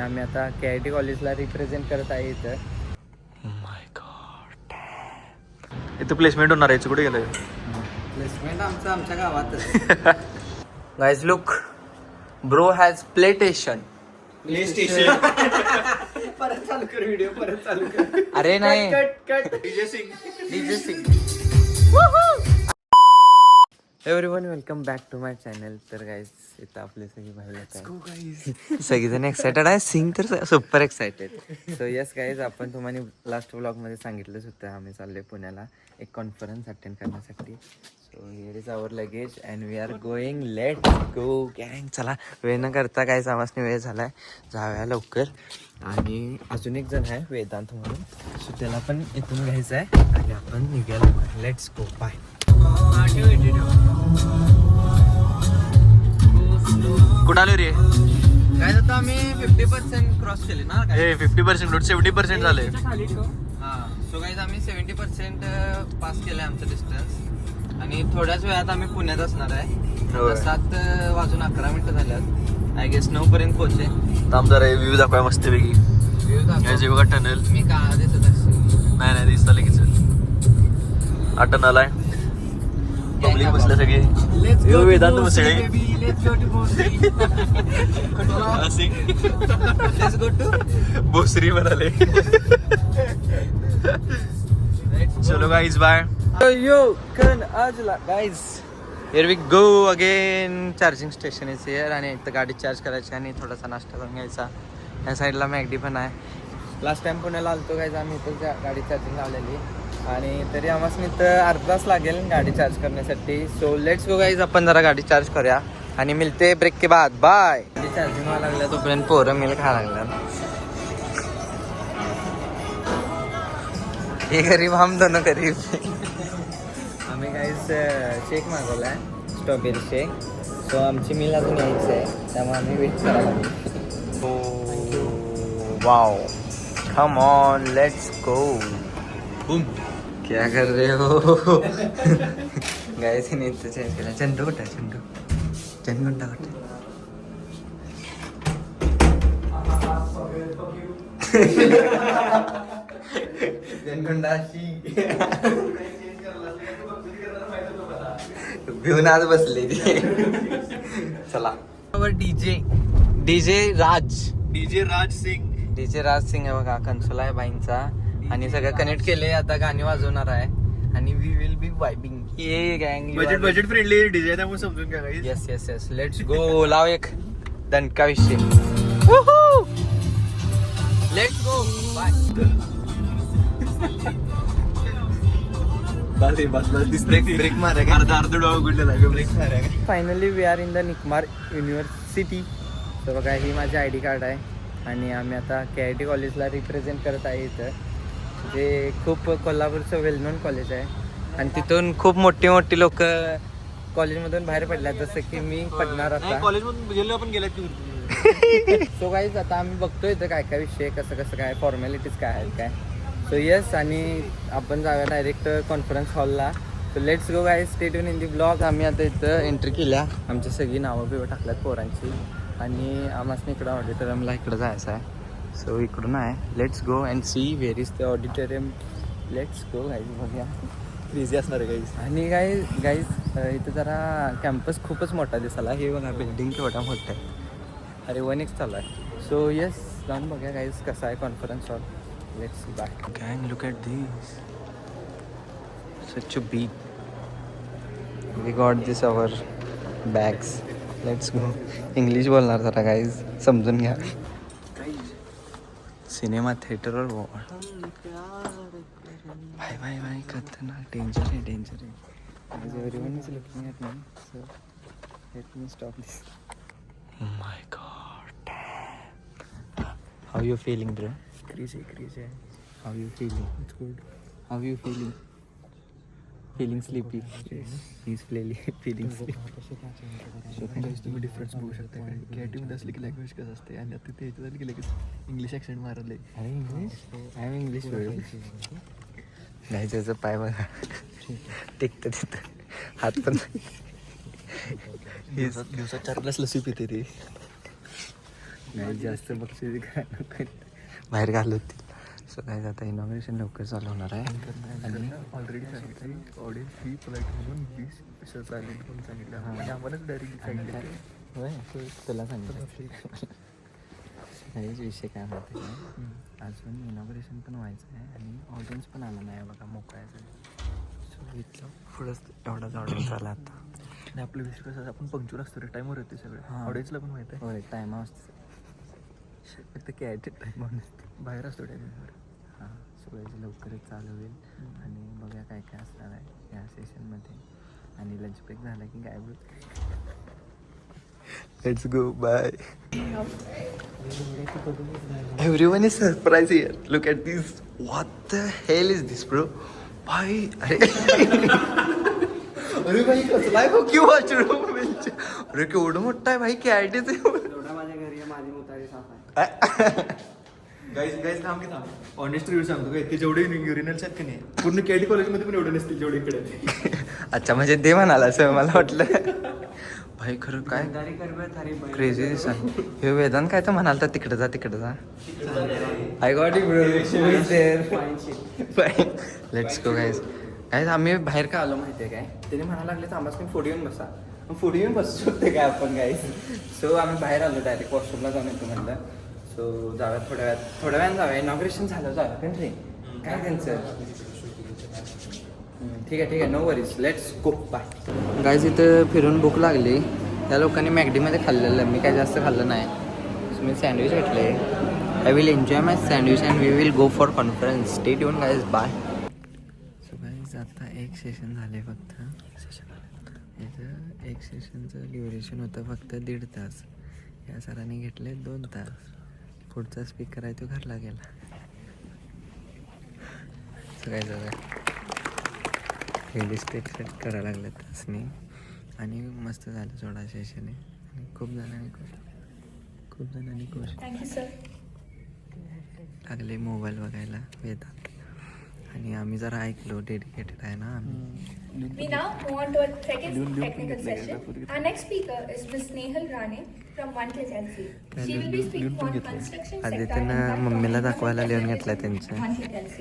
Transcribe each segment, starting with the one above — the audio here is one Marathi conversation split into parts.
आम्ही आता KIT कॉलेजला रिप्रेझेंट करत आहे इथं. माय गॉड, इथं प्लेसमेंट होणार आहे. कुठे गेलं? प्लेसमेंट आमच्या गावातच. Guys look, bro has PlayStation. परत चालू कर व्हिडिओ, परत चालू कर. अरे नाही, cut DJ Singh. Everyone, welcome back to my channel. तर गाईज इथं आपले सगळी पाहिलं सगळीजण एक्सायटेड आहे. सिंग तर super excited. So yes guys, आपण तुम्हाला लास्ट व्लॉगमध्ये सांगितलंच होतं आम्ही चाललोय पुण्याला एक कॉन्फरन्स अटेंड करण्यासाठी. So here is our luggage and we are going. Let go गँग. चला, वेळ न करता काय आम्हाला वेळ झाला आहे, जाऊया लवकर. आणि अजून एक जण आहे वेदांत म्हणून, सो त्याला पण इथून घ्यायचं आहे आणि आपण निघूया लवकर. Let's go. बाय. कुठं आलो रे? काय आता आम्ही 50% क्रॉस केले ना. हे 50% नोट 70% झाले. हां, सो गाईज आम्ही 70% पास केलं आहे आमचं डिस्टन्स. आणि थोड्याच वेळात आम्ही पुण्यात असणार आहे. 7:11 झाल्यात. आय गेस 9 पर्यंत पोहोचे. थांब जरा व्ह्यू दाखवाय मस्तपैकी. बघा टनल. मी का दिसत असेल? नाही दिसता लगेच. हा टनल आहे. पब्लिक बसल्या सगळे. वेदांत बसले. भोसरी म्हणाले. चलो गाईज, बाय. यो कन आजला guys. Here we go again. Charging station is here. आणि इथं गाडी चार्ज करायची आणि थोडासा नाश्ता करून घ्यायचा. या साईडला मॅगडी पण आहे. लास्ट टाइम पुण्याला आलतो गाईज आम्ही, इथं गाडी चार्जिंग लावलेली. आणि तरी आम्हाला इथं अर्धा तास लागेल गाडी चार्ज करण्यासाठी. सो लेट्स गो गाईज, आपण जरा गाडी चार्ज करूया आणि मिलते ब्रेक के बाद. बाय. गाडी चार्जिंग व्हायला लागल्या तोपर्यंत पोरं मिल खायला लागल्या. हे गरीब, हम दोनों गरीब. आम्ही गाईज शेक मागवला आहे, स्ट्रॉबेरी शेक. सो आमची मिल अजून यायचं आहे, त्यामुळे आम्ही वेट करायला लागलो. Wow, come on, let's go. Boom. क्या कर रहे हो? गाइस ने तो चेंज केला. चंदू कुठे? चंदू कुठे? चंदुंडाशी भिवून आज बसले. चला. डीजे राज सिंग आहे बघा, कन्सोल आहे बाईंचा. आणि सगळं कनेक्ट केले, आता गाणी वाजवणार आहे आणि वी विल बी वायबिंग. ये गँग बजेट फ्रेंडली डीजे त्यामुळे समजून घ्या गाईज. येस. Let's go. लाव एक दणका विषय. Let's go. बाय. ब्रेक मारा. Finally we are in the NICMAR university. तर बघा, ही माझी ID कार्ड आहे. आणि आम्ही आता KIT कॉलेजला रिप्रेझेंट करत आहे इथं, जे खूप कोल्हापूरचं वेल नोन कॉलेज आहे. आणि तिथून खूप मोठी लोक कॉलेजमधून बाहेर पडल्यात, जसं की मी पडणार आता. कॉलेजमधून गेलो आपण गेल्यात की. सो गाईज, आता आम्ही बघतो इथं काय विषय, कसं काय फॉर्मॅलिटीज काय आहेत काय. सो येस, आणि आपण जाऊया डायरेक्ट कॉन्फरन्स हॉलला. So let's go guys, stay tune in the blog. आम्ही आता इथं एंट्री केल्या, आमची सगळी नावं बिवं टाकल्यात पोरांची. आणि आम्हाला इकडं ऑडिटोरियमला इकडं जायचं आहे. सो इकडून आहे. Let's go and see where is the auditorium. Let's go guys, बघूया. बिझी असणार आहे गाईज. आणि गाईज इथं जरा कॅम्पस खूपच मोठा दिसाला. हे बघा, बिल्डिंग केवढा मोठा आहे. अरे 1x चालू आहे. सो येस, जाऊन बघूया गाईज कसा आहे conference hall. Let's see. Bye गँग. Look at this, such a big. We got this our bags. Let's go. English बोलणार जरा गाईज, समजून घ्या. सिनेमा थिएटर और वॉर. भाई खतरनाक, डेंजर है. Everyone is looking at me, so let me stop this. Oh my god. How you feeling, bro? Crazy. How you feeling? It's good. How you feeling? Feeling sleepy? Yes. He's feeling sleepy. Guys, तुम्ही डिफरन्स बघू शकता. KIT मध्ये असले की लँग्वेज कसं असते, आणि आता ते झालं की लगेच इंग्लिश ॲक्सेंट मारले. अरे इंग्लिश, आय एम इंग्लिश. घ्यायचं पाय बघा, टिकतं तिथं, हात पण. दिवसात 4 ग्लास लस्सी पिते ते. नाही जास्त बक्षीस काय नको. बाहेर घालवतील. सो काय आता इनॉग्रेशन लवकर चालू होणार आहे. आणि ऑलरेडी सांगितलं ऑडियन्स ही फ्लाईट म्हणून 20 पैसे चालेल म्हणून सांगितलं. म्हणजे आम्हालाच डायरेक्ट सांगितलं. होय तुला सांगितलं काहीच विषय काय माहिती नाही. अजून इनॉग्रेशन पण व्हायचं आहे आणि ऑडियन्स पण आला नाही बघा मोकळायचं. सो इथलं पुढंच एवढाच ऑडियन्स आला आता. आणि आपलं विषय कसं आपण पंक्चुअल असतो रे, टाईमवर येते सगळं. ऑडियन्सला पण माहिती आहे. होय टाईम असतो फक्त काय टाईम बाहेर असतो टाईमिंगवर. हां सगळ्याची लवकरच चालू होईल आणि बघा काय काय असणार आहे या सेशनमध्ये. आणि लंच ब्रेक झाला की काय बोल. Let's go bye. Everyone is surprise here. Look at this. What the hell is this bro. भाई अरे भाई कसला आहे बघ की वॉशरूम. अरे केवढं मोठं आहे भाई. कॅटीच गाईज थांब की थांब. ऑनेस्ट रिव्ह्यू सांगतो काय, ते जेवढे युरिनल्स आहेत की नाही पूर्ण केडी कॉलेजमध्ये पण एवढे नसतील जेवढे इकडे आहेत. अच्छा म्हणजे ते म्हणाला असं मला वाटलं. भाई खरं काय क्रेझी दिसत. हे वेदांत काय तर म्हणाल तर तिकडे जा तिकडे जा. I got it bro. Let's go guys. Guys आम्ही बाहेर का आलो माहिती आहे काय, त्याने म्हणायला लागले थांबाच पण पुढे येऊन बसा. मग पुढे येऊन बसू शकते काय आपण गाईज. सो आम्ही बाहेर आलो डायरेक्ट वॉशरूमला जाऊन येतो म्हटलं. सो जाऊयात थोड्या वेळानं जाऊया. इनॉग्रेशन झालं पण रे काय त्यांचं. ठीक आहे no worries. Let's go bye. Guys इथं फिरून भूक लागली. त्या लोकांनी मॅगडीमध्ये खाल्लेलं, मी काय जास्त खाल्लं नाही. सो मी सँडविच घेतले. I will enjoy my sandwich and we will go for conference. Stay tune guys bye. So guys आता एक सेशन झाले फक्त. याचं एक सेशनचं ड्युरेशन होतं फक्त 1.5 तास. या सरांनी घेतले 2 तास. पुढचा स्पीकर आहे तो घरला गेला. सगळ्या जागा हेली स्टेट सेट करायला लागलं तासनी. आणि मस्त झालं सोडा सेशन. आणि खूप जणांनी खुश लागले मोबाईल बघायला वेदांत. आणि आम्ही जरा ऐकलो डेडिकेटेड आहे ना आम्ही. We now move on to our second technical session. Our next speaker is Ms. Nehal Rane from One Click LC. She will be speaking on construction sector आदित्यनं मम्मीला दाखवायला लिहून घेतलं त्यांचं. One Click LC.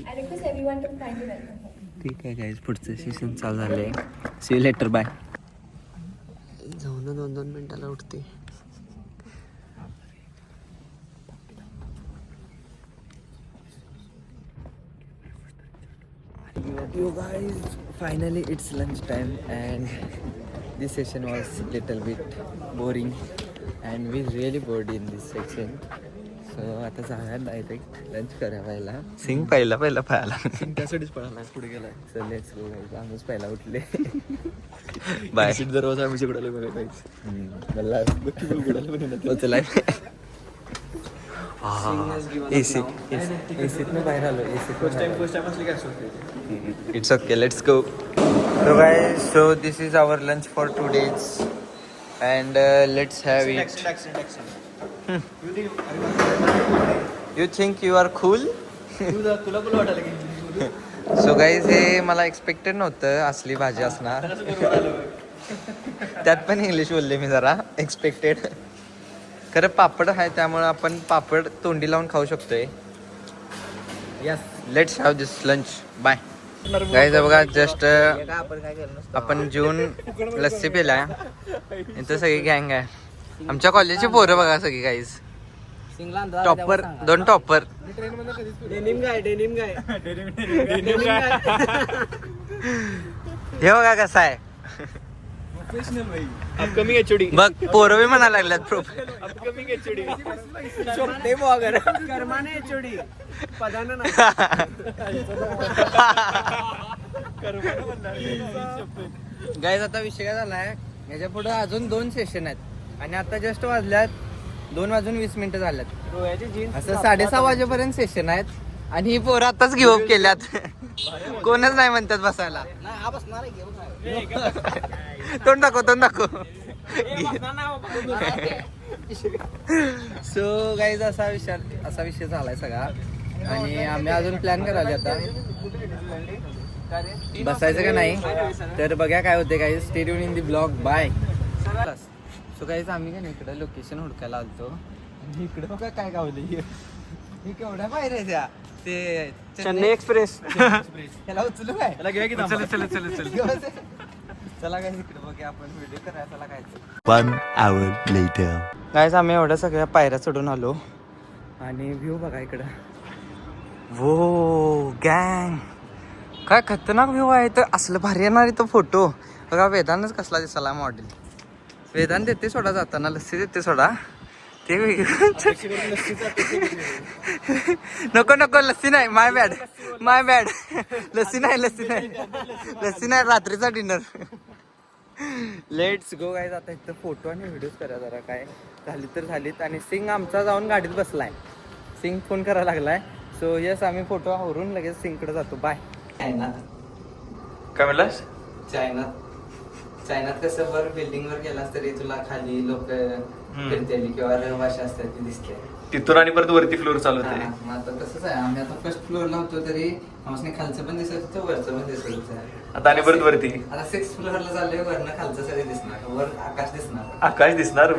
I request everyone to kindly welcome her. ठीक आहे गाईज पुढचं सेशन चालू झालं आहे. See you later bye. जाऊन 2 मिनिटाला उठते. Yo guys, finally it's lunch time and this session was little bit boring and we really bored in this section. So आता जाऊया डायरेक्ट लंच करायला. सिंग पहिला पळाला. त्यासाठीच पळाला पुढे गेलाय. So let's go guys. आम्हीच पहिला उठले. बाय. सीट दरवाजा आम्ही जिकडाले बघा काहीच. मला उचलाय. एसीतनं बाहेर आलो. फर्स्ट टाइम असली काय असतं. It's okay let's go. So guys so this is our lunch for 2 days and let's have it. You think you are cool? तुला पण वाटायला की सो गाईज हे मला एक्सपेक्टेड नव्हतं असली भाजी असणार. त्यात पण इंग्लिश बोलले मी जरा. एक्सपेक्टेड. खरं पापड आहे त्यामुळं आपण पापड तोंडी लावून खाऊ शकतोय. Yes let's have this lunch bye. Guys बघा जस्ट आपण जेवून लस्सी पिलाय. इथं सगळी गँग आहे. आमच्या कॉलेजची पोरं बघा सगळी गाईज. Topper 2 topper. हे बघा कसं आहे. अपकमिंग एचओडी बघ पोरं बी म्हणायला लागल्यात प्रोफेल. अपकमिंग एचओडी गाईज आता विषय काय झालाय याच्या पुढे अजून 2 सेशन आहेत आणि आता जस्ट वाजल्यात 2:20 झाल्यात. असं 6:30 वाजेपर्यंत सेशन आहेत आणि ही पोरं आताच गिव्हअप केल्यात. कोणच नाही म्हणतात बसायला. तोंड दाखव. सो गाईज असा विषय झालाय सगळा. आणि आम्ही अजून प्लॅन करायला आता बसायचं का नाही. तर बघा काय होते guys. Stay tune in the blog bye. So काहीच आम्ही का नाही इकडं लोकेशन हुडकायला आलतो आणि इकडं बघा काय गावलं हे केवढ्या बाहेर आहे त्या ते चेन्नई एक्सप्रेस त्याला उचलू काय त्याला घ्या की चल चला काय इकडे बघा आपण व्हिडिओ करायला चला काय 1 hour later. गाईज आम्ही एवढ्या सगळ्या पायऱ्या चढून आलो आणि व्ह्यू बघा इकडं वो गँग काय खतरनाक व्ह्यू आहे तर असलं भारी येणार तो फोटो बघा वेदांतच कसला दिसाला मॉडेल वेदांत देते सोडा जाताना लस्सी देते सोडा ते नको नको लस्सी नाही माय बॅड लस्सी नाही रात्रीचा डिनर लेट्स गो गाईज आता इथं फोटो आणि व्हिडिओज करा जरा काय झाली तर झालीत आणि सिंग आमचा जाऊन गाडीत बसलाय सिंग फोन करायला लागलाय सो यस आम्ही फोटो आवरून लगेच सिंगकडे जातो बाय चायनात काय म्हणलास चायनात कसं वर बिल्डिंग वर गेलास तरी तुला खाली लोक फिरतेली किंवा रहिवाशी असतात ती दिसते तिथून आणि परत वरती फ्लोर चालू होते मग आता तसंच आहे आम्ही आता फर्स्ट फ्लोअरला होतो तरी आम्हाला खालचं पण दिसत होतं वरचं पण दिसत होतं आता आणि परत वरती आता 6th फ्लोअरला चाललोय वरनं खालचं सगळं दिसणार वर आकाश दिसणार आकाश दिसणार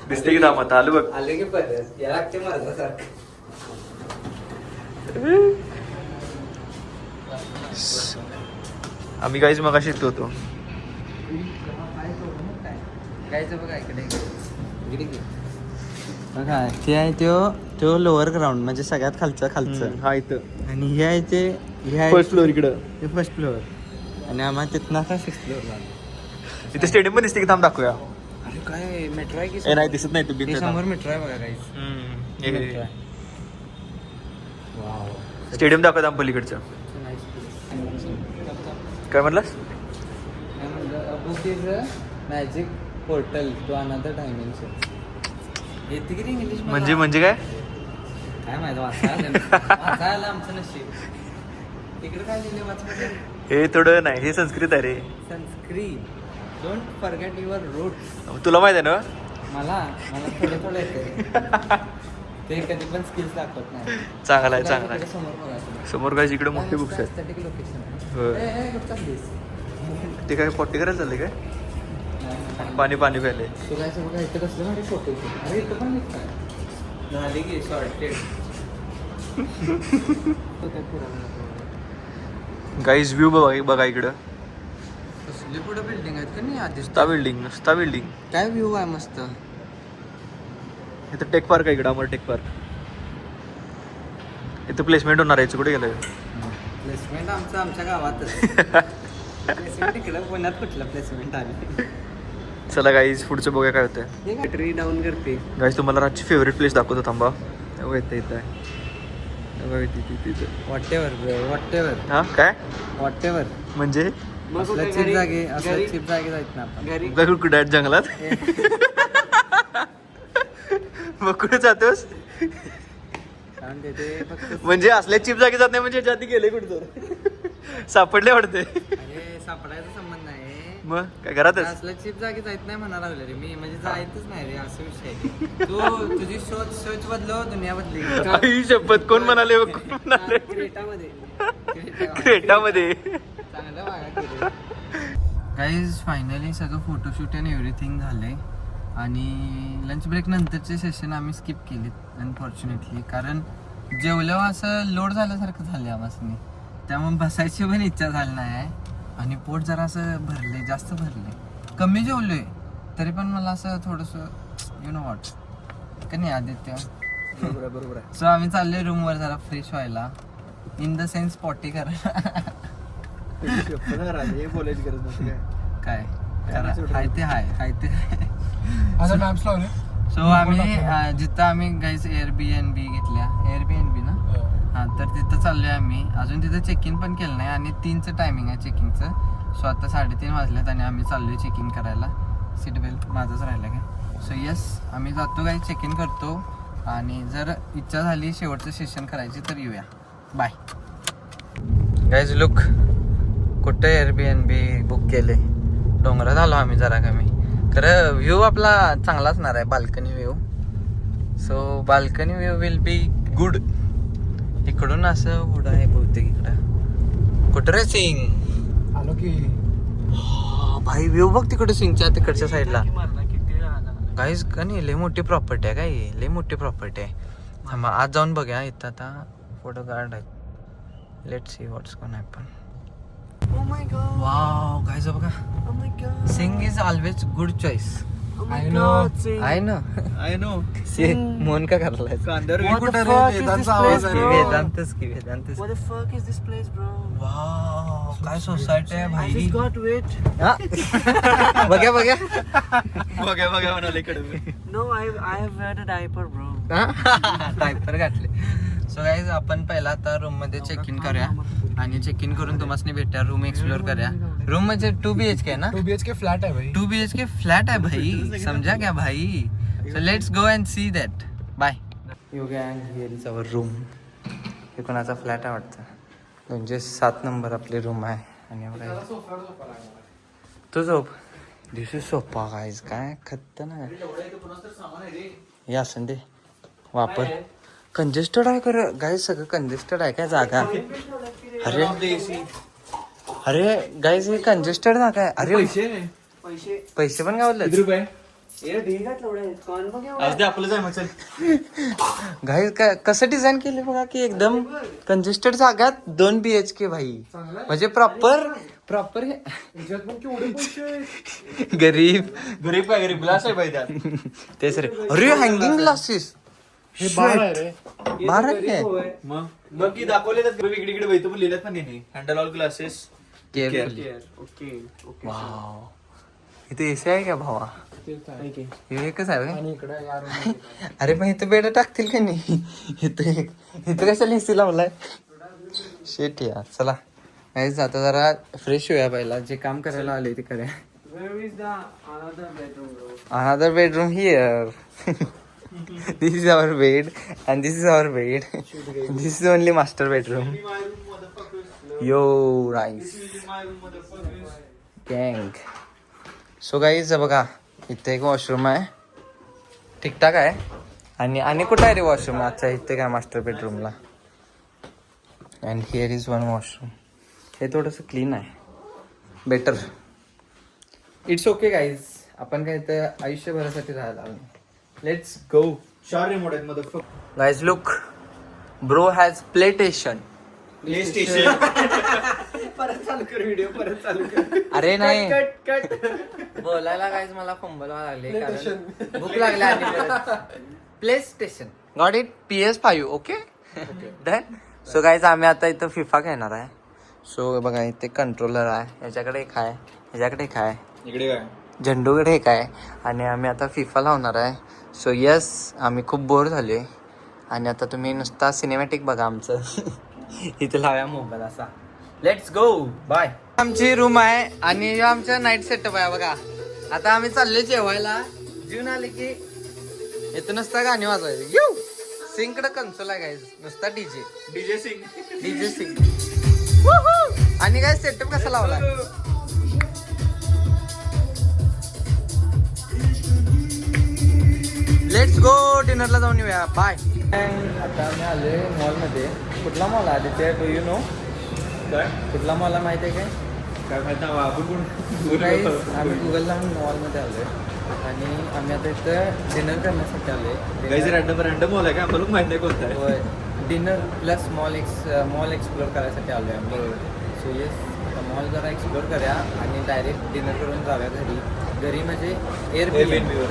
दिसते की दाम आता आलो बघ आले की परत या लागते मर्दासारखं आम्ही काहीच मग शिकतो होतो गायचं बघा इकडे बघा ते आहे तो लोअर ग्राउंड म्हणजे सगळ्यात खालचं हा इथं आणि हे आहे ते फर्स्ट फ्लोअर इकडं ते फर्स्ट फ्लोअर आणि आम्हाला तिथनं आता 6th फ्लोअरला इथे स्टेडियम पण दिसते की थांब दाखवूया अरे काय मेट्रो आहे की ए नाही दिसत नाही तू हे समोर मेट्रो आहे बघा काही स्टेडियम दाखवत आम पलीकडचं काय म्हणलास book is a magic portal to another dimension येते की इंग्लिश म्हणजे काय काय माहिती वाचायला आमचं नशीब इकडे काय लिहिले वाचमध्ये हे थोडं नाही हे संस्कृत आहे रे Sanskrit don't forget your roots तुला माहित आहे ना मला थोडं येते ते कधी पण स्किल्स दाखवत नाही चांगला आहे समोर बघा समोर काय इकडे मोठे बुक्स आहेत Aesthetic location होय. आहे कुठचा प्लेस ते काय पोटी करायला चालले काय पाणी प्यायले तो काय सगळं इथं कसलं भारी फोटो अरे इथं पण निघतात झाली की शॉर्टेड गाईज व्ह्यू बघा इकडं कसली पुढे बिल्डिंग आहेत का नाही आधीच नुसता बिल्डिंग काय व्ह्यू आहे मस्त इथं टेक पार्क आहे इकडं अमर टेक पार्क इथं प्लेसमेंट होणार आहे कुठे गेलं प्लेसमेंट आमच्या गावातच प्लेसमेंट इकडं पुण्यात कुठलं प्लेसमेंट आली चला गाईज पुढचं बघूया काय होतं बॅटरी डाऊन करते गाईज तुम्हाला रातची फेवरेट प्लेस दाखवतो थांबा इथं आहे वॉटेवर हा काय वॉटेवर म्हणजे असल्या चिप जागे जायत ना आपण बघ कुठे आहेत जंगलात मग कुठे जातोस कारण ते फक्त म्हणजे असल्या चिप जागी जात नाही म्हणजे जाती गेले कुठे तर सापडले वाटते अरे सापडायचा संबंध नाही मग काय घरातच असल्या चिप जागी जायत नाही म्हणा लागले रे मी म्हणजे जायतच नाही रे असं विषय आहे. तू तुझी सोच बदलो दुनिया बदली आई शपथ कोण म्हणाले क्रेटामध्ये चांगलं बघा गाईज फायनली सगळं फोटोशूट आणि एव्हरीथिंग झालंय आणि लंच ब्रेक नंतरचे सेशन आम्ही स्किप केलीत अनफॉर्च्युनेटली कारण जेवल्यावर असं लोड झाल्यासारखं झालं आम्हाला त्यामुळे बसायची पण इच्छा झाली नाही आणि पोट जरा असं भरले जास्त भरले कमी जेवलोय तरी पण मला असं थोडंसं यु नो वॉट का नाही आदित्य बरोबर आहे सो आम्ही चाललोय रूमवर जरा फ्रेश व्हायला इन द सेन्स पॉटी करायला बोलायची गरज नसते काय हाय ते हाय असं मॅप्स लावले सो आम्ही जिथं आम्ही गाईज एअरबीएनबी घेतल्या एअरबीएनबी ना हां तर तिथं चाललोय आम्ही अजून तिथं चेक इन पण केलं नाही आणि 3चं टायमिंग आहे चेकिंगचं सो आता 3:30 वाजल्यात आणि आम्ही चाललोय चेक इन करायला सीट बेल्ट माझंच राहिलं काय सो येस आम्ही जातो गाईज चेक इन करतो आणि जर इच्छा झाली शेवटचं सेशन करायची तर येऊया बाय गाईज लुक कुठं एअरबीएनबी बुक केले डोंगरात आलो आम्ही जरा कमी खरं व्ह्यू आपला चांगला असणार आहे balcony view so balcony view will be good इकडून असं पुढं आहे बहुतेक इकडं कुठं रे सिंग आलो की भाई व्ह्यू बघ तिकडे सिंगच्या तिकडच्या साईडला गाईज का नाही लय मोठी प्रॉपर्टी आहे काय लय मोठी प्रॉपर्टी आहे थांबा आज जाऊन बघूया इथं आता फोटो गार्ड आहेत let see what's gonna happen Oh my god. Wow guys बघा Oh my god. Singh is always good choice Oh my I know. god, Singh. I know I know. Mohan का करलाय कांद्यावर What the कुठं रे? fuck is वेदांचा this आवाज place, आहे. bro? वेदांतच की वेदांतच What the fuck is this place, bro? Wow काय सोसायटी आहे I भाई just got wet. हा? बघा बघा बघा बघा म्हणाले इकडे. No, I have wear a diaper, bro. टायपर घातले सो गाईज आपण पहिला आता रूम मध्ये चेक इन करूया आणि चेक इन करून तुम्हाला भेटूया रूम एक्सप्लोर करूया रूम म्हणजे 2 BHK ना 2 BHK फ्लॅट आहे भाई. 2 BHK फ्लॅट आहे भाई समजा क्या भाई so let's go and see that by you गँग हिअर इज अवर रूम हे कोणाचा फ्लॅट आहे वाटतं 207 नंबर आपली रूम आहे आणि एवढा तू झोप दिस इज सोपा गाईज काय खत्त ना हे असं दे वापर कंजेस्टेड आहे खरं गाईज सगळं कंजेस्टेड आहे काय जागा अरे गाईज हे कंजेस्टेड जागा आहे अरे पैसे पण गावले आज ते आपलं जाय मग चल. गाईज कसं डिझाईन केले बघा की एकदम कंजेस्टेड जागात 2 BHK भाई म्हणजे प्रॉपर गरीब गरीब काय गरीब ग्लास आहे भाई त्यात. तेच रे अरे हँगिंग ग्लासेस हे बार आहे रे. बार आहे मग की दाखवलेलं इकडे इकडे बैठू पण लिहिलं पण नाही handle all glasses. Carefully Okay. Wow इथे एसी आहे का भावा हे एकच आहे का? अरे पण इथं बेड टाकतील का नाही इथं कशाला एसी लावलाय शेट यार चला काहीच आता जरा फ्रेश होऊया पहिला जे काम करायला आले ते करूया Where is the another bedroom, bro? another bedroom here this is our bed and this is our bed this is only master bedroom yo nice gang so guys बघा इथे एक वॉशरूम आहे ठीकठाक आहे आणि कुठं आहे रे वॉशरूम अच्छा इथे काय मास्टर बेडरूमला and here is one washroom हे थोडंसं क्लीन आहे बेटर इट्स ओके गाईज आपण काय इथं आयुष्यभरासाठी राहायला आलो लेट्स गो 4 रिमोट आहेत mother guys look bro has play station play station. परत चालू कर व्हिडिओ परत चालू कर अरे नाही कट बोलायला काहीच मला फंबलवा लागले कारण भूक लागली आणि play station got it PS5 okay done so guys आम्ही आता इथं फिफा खेळणार आहे सो बघा इथे कंट्रोलर आहे याच्याकडे एक आहे ह्याच्याकडे एक आहे इकडे काय झेंडूकडे एक आहे आणि आम्ही आता फिफा लावणार आहे सो यस आम्ही खूप बोर झाले आणि आता तुम्ही नुसता सिनेमॅटिक बघा आमचं इथे लाव्या मोबाईल असा लेट्स गो बाय आमची रूम आहे आणि आमचं नाईट सेटअप आहे बघा आता आम्ही चालले जेवायला जेवून आले की इथं नुसता गाणी वाजवायचे येऊ सिंगकडे कन्सोल आहे गाईज नुसता डीजे सिंग आणि काय सेटअप कसा लावला लेट्स गो डिनरला जाऊन येऊया बाय आता आम्ही आलोय मॉलमध्ये कुठला मॉल आहे तिथे डू यू नो काय कुठला मॉल आहे माहिती आहे काय काय माहिती नाही, आपण Guys, पण आम्ही गुगलला मॉलमध्ये आलोय आणि आम्ही आता इथं डिनर करण्यासाठी गाईज आलोय रँडम मॉल आहे का आम्हाला माहित नाही कोणता आहे. होय डिनर प्लस मॉल एक्सप्लोर करायसाठी आलोय आम्ही सो येस मॉल जरा एक्सप्लोर करूया आणि डायरेक्ट डिनर करून जाऊया घरी म्हणजे Airbnb वर.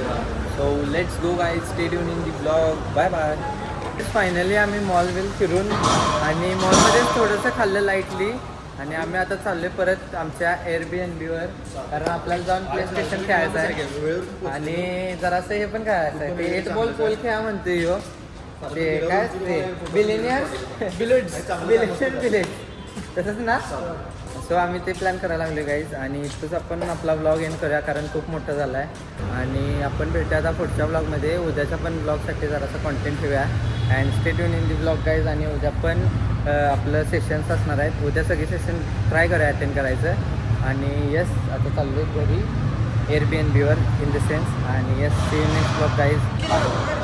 So let's go guys stay tune in the blog bye bye finally आम्ही मॉल फिरून आणि मॉलमध्येच थोडंसं खाल्लं लाईटली आणि आम्ही आता चाललोय परत आमच्या Airbnb-वर कारण आपल्याला जाऊन प्ले स्टेशन खेळायचं आहे आणि जरासं हे पण खेळायचं आहे ते 8 बॉल पोल खेळा म्हणते यो ते काय ते बिलेज तसंच ना सो आम्ही ते प्लॅन करायला लागलो गाईज आणि इथंच आपण आपला ब्लॉग एंड करूया कारण खूप मोठा झाला आहे आणि आपण भेटूया आता पुढच्या ब्लॉगमध्ये उद्याच्या पण ब्लॉगसाठी जरासं कॉन्टेंट ठेवूया and stay tune in the blog guys आणि उद्या पण आपलं सेशन्स असणार आहेत उद्या सगळे सेशन ट्राय करूया अटेंड करायचं आणि यस आता चाललो आहे घरी Airbnb-वर इन द सेन्स आणि yes see you next blog guys